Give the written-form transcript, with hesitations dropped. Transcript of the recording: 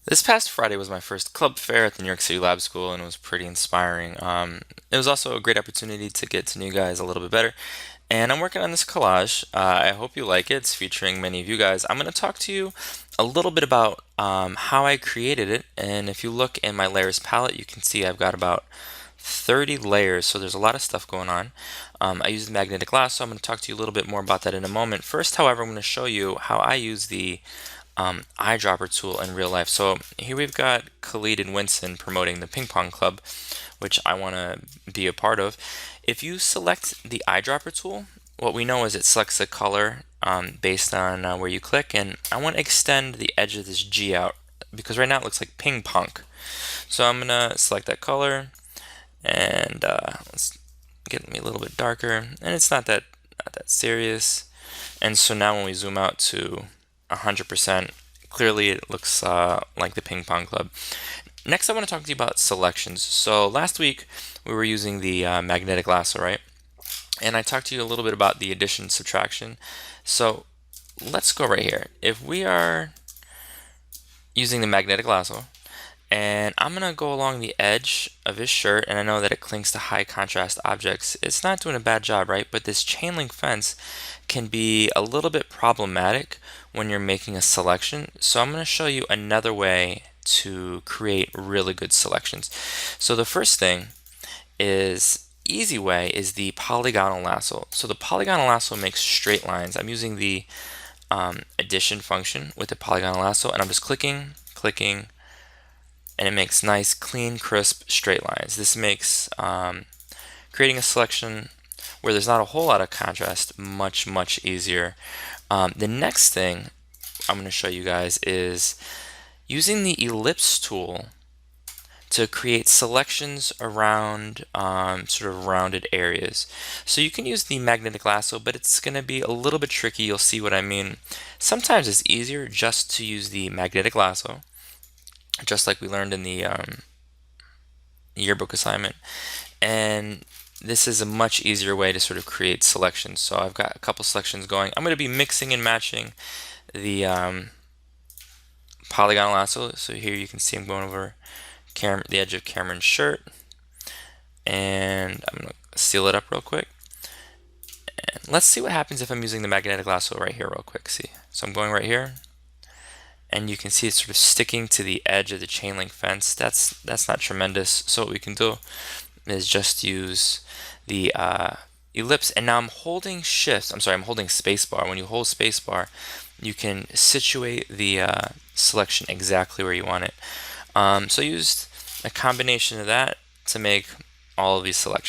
This past Friday was my first club fair at the New York City Lab School, and it was pretty inspiring. It was also a great opportunity to get to know you guys a little bit better. And I'm working on this collage. I hope you like it. It's featuring many of you guys. I'm going to talk to you a little bit about how I created it. And if you look in my layers palette, you can see I've got about 30 layers, so there's a lot of stuff going on. I use the magnetic glass, so I'm going to talk to you a little bit more about that in a moment. First, however, I'm going to show you how I use the eyedropper tool in real life. So here we've got Khalid and Winston promoting the ping pong club, which I want to be a part of. If you select the eyedropper tool, what we know is it selects a color based on where you click, and I want to extend the edge of this G out because right now it looks like ping pong. So I'm gonna select that color, and let's get me a little bit darker, and it's not that serious. And so now when we zoom out to 100%, clearly it looks like the ping pong club. Next, I want to talk to you about selections. So last week we were using the magnetic lasso, right? And I talked to you a little bit about the addition subtraction. So let's go right here. If we are using the magnetic lasso, and I'm gonna go along the edge of his shirt, and I know that it clings to high contrast objects. It's not doing a bad job, right? But this chain link fence can be a little bit problematic when you're making a selection. So I'm gonna show you another way to create really good selections. So the first thing is easy way is the polygonal lasso. So the polygonal lasso makes straight lines. I'm using the addition function with the polygonal lasso, and I'm just clicking, and it makes nice, clean, crisp, straight lines. This makes creating a selection where there's not a whole lot of contrast much easier. The next thing I'm going to show you guys is using the ellipse tool to create selections around sort of rounded areas. So you can use the magnetic lasso, but it's going to be a little bit tricky. You'll see what I mean. Sometimes it's easier just to use the magnetic lasso, just like we learned in the yearbook assignment. And this is a much easier way to sort of create selections. So I've got a couple selections going. I'm going to be mixing and matching the polygonal lasso. So here you can see I'm going over the edge of Cameron's shirt, and I'm going to seal it up real quick. And let's see what happens if I'm using the magnetic lasso right here real quick. See, so I'm going right here, and you can see it's sort of sticking to the edge of the chain link fence. That's not tremendous. So what we can do is just use the ellipse, and now I'm holding shift. I'm holding spacebar. When you hold spacebar, you can situate the selection exactly where you want it. So I used a combination of that to make all of these selections.